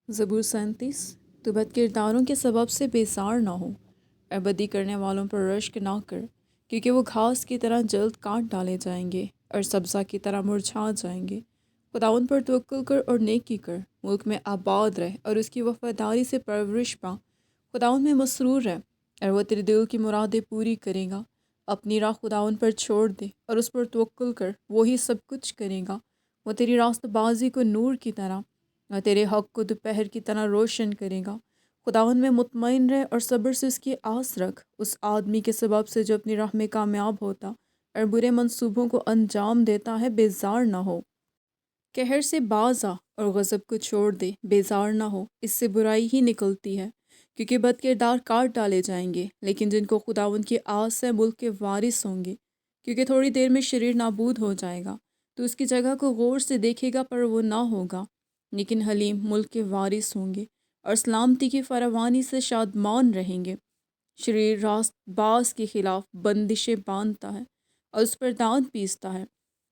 زبور 37۔ تو بد کرداروں کے سبب سے بیزار نہ ہو اور بدی کرنے والوں پر رشک نہ کر، کیونکہ وہ گھاس کی طرح جلد کاٹ ڈالے جائیں گے اور سبزہ کی طرح مرجھا جائیں گے۔ خداوند پر توکل کر اور نیکی کر، ملک میں آباد رہ اور اس کی وفاداری سے پرورش پا۔ خداوند میں مسرور رہ اور وہ تیرے دل کی مرادیں پوری کرے گا۔ اپنی راہ خداوند پر چھوڑ دے اور اس پر توکل کر، وہی سب کچھ کرے گا۔ وہ تیری راست بازی کو نور کی طرح اور تیرے حق کو دوپہر کی طرح روشن کرے گا۔ خداوند میں مطمئن رہ اور صبر سے اس کی آس رکھ، اس آدمی کے سبب سے جو اپنی راہ میں کامیاب ہوتا اور برے منصوبوں کو انجام دیتا ہے۔ بیزار نہ ہو، قہر سے باز آ اور غضب کو چھوڑ دے۔ بیزار نہ ہو، اس سے برائی ہی نکلتی ہے، کیونکہ بد کردار کاٹ ڈالے جائیں گے، لیکن جن کو خداوند کی آس ہے ملک کے وارث ہوں گے۔ کیونکہ تھوڑی دیر میں شریر نابود ہو جائے گا، تو اس کی جگہ کو غور سے دیکھے گا پر وہ نہ ہوگا، لیکن حلیم ملک کے وارث ہوں گے اور سلامتی کی فراوانی سے شادمان رہیں گے۔ شریر راست باز کے خلاف بندشیں باندھتا ہے اور اس پر دانت پیستا ہے۔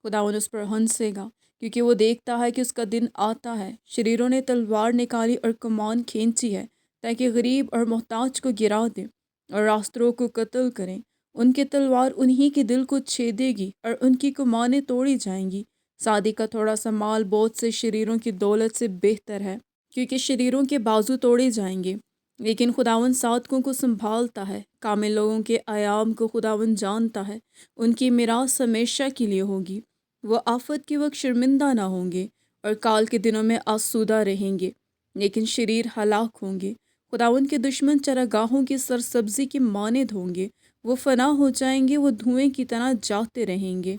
خداوند اس پر ہنسے گا، کیونکہ وہ دیکھتا ہے کہ اس کا دن آتا ہے۔ شریروں نے تلوار نکالی اور کمان کھینچی ہے، تاکہ غریب اور محتاج کو گرا دیں اور راستروں کو قتل کریں۔ ان کی تلوار انہی کے دل کو چھیدے گی اور ان کی کمانیں توڑی جائیں گی۔ صادق کا تھوڑا سا مال بہت سے شریروں کی دولت سے بہتر ہے، کیونکہ شریروں کے بازو توڑے جائیں گے، لیکن خداوند صادقوں کو سنبھالتا ہے۔ کامل لوگوں کے ایام کو خداوند جانتا ہے، ان کی میراث ہمیشہ کے لیے ہوگی۔ وہ آفت کے وقت شرمندہ نہ ہوں گے اور کال کے دنوں میں آسودہ رہیں گے، لیکن شریر ہلاک ہوں گے۔ خداوند کے دشمن چراگاہوں کی سرسبزی کی مانند ہوں گے، وہ فنا ہو جائیں گے، وہ دھوئیں کی طرح جاتے رہیں گے۔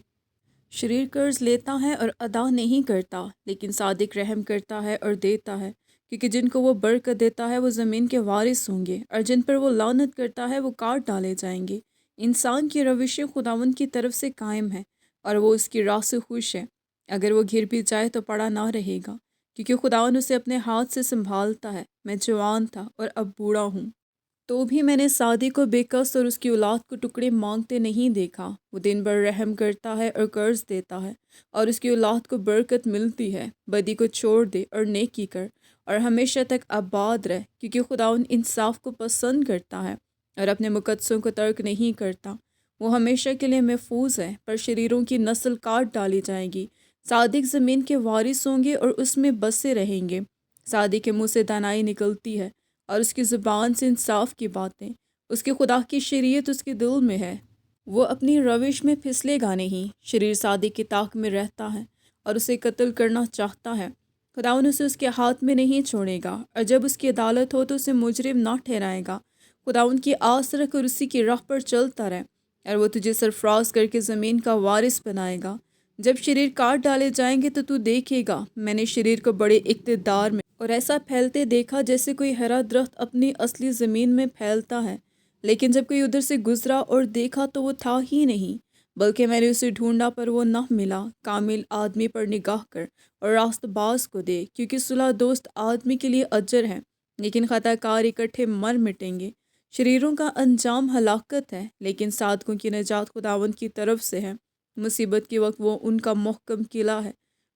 شریر قرض لیتا ہے اور ادا نہیں کرتا، لیکن صادق رحم کرتا ہے اور دیتا ہے، کیونکہ جن کو وہ برکت دیتا ہے وہ زمین کے وارث ہوں گے، اور جن پر وہ لعنت کرتا ہے وہ کاٹ ڈالے جائیں گے۔ انسان کی روشیں خداوند کی طرف سے قائم ہیں، اور وہ اس کی راہ سے خوش ہے۔ اگر وہ گر بھی جائے تو پڑا نہ رہے گا، کیونکہ خداوند اسے اپنے ہاتھ سے سنبھالتا ہے۔ میں جوان تھا اور اب بوڑھا ہوں، تو بھی میں نے صادق کو بے کس اور اس کی اولاد کو ٹکڑے مانگتے نہیں دیکھا۔ وہ دن بھر رحم کرتا ہے اور قرض دیتا ہے، اور اس کی اولاد کو برکت ملتی ہے۔ بدی کو چھوڑ دے اور نیکی کر، اور ہمیشہ تک آباد رہ، کیونکہ خداوند انصاف کو پسند کرتا ہے اور اپنے مقدسوں کو ترک نہیں کرتا۔ وہ ہمیشہ کے لیے محفوظ ہے، پر شریروں کی نسل کاٹ ڈالی جائے گی۔ صادق زمین کے وارث ہوں گے اور اس میں بسے رہیں گے۔ صادق کے منہ سے دانائی نکلتی ہے اور اس کی زبان سے انصاف کی باتیں۔ اس کے خدا کی شریعت اس کے دل میں ہے، وہ اپنی روش میں پھسلے گا نہیں۔ شریر صادق کی طاق میں رہتا ہے اور اسے قتل کرنا چاہتا ہے، خداوند اسے اس کے ہاتھ میں نہیں چھوڑے گا، اور جب اس کی عدالت ہو تو اسے مجرم نہ ٹھہرائے گا۔ خداوند کی آس رکھ اور اسی کی راہ پر چلتا رہ، اور وہ تجھے سرفراز کر کے زمین کا وارث بنائے گا۔ جب شریر کاٹ ڈالے جائیں گے تو دیکھے گا، میں نے شریر کو بڑے اقتدار میں اور ایسا پھیلتے دیکھا جیسے کوئی ہرا درخت اپنی اصلی زمین میں پھیلتا ہے، لیکن جب کوئی ادھر سے گزرا اور دیکھا تو وہ تھا ہی نہیں، بلکہ میں نے اسے ڈھونڈا پر وہ نہ ملا۔ کامل آدمی پر نگاہ کر اور راست باز کو دے، کیونکہ صلح دوست آدمی کے لیے اجر ہے، لیکن خطا کار اکٹھے مر مٹیں گے۔ شریروں کا انجام ہلاکت ہے، لیکن صادقوں کی نجات خداوند کی طرف سے ہے۔ مصیبت کے وقت وہ ان کا محکم قلعہ ہے،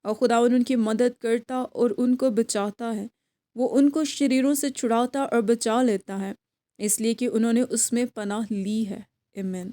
اور خداوند ان کی مدد کرتا اور ان کو بچاتا ہے۔ وہ ان کو شریروں سے چھڑاتا اور بچا لیتا ہے، اس لیے کہ انہوں نے اس میں پناہ لی ہے۔ آمین۔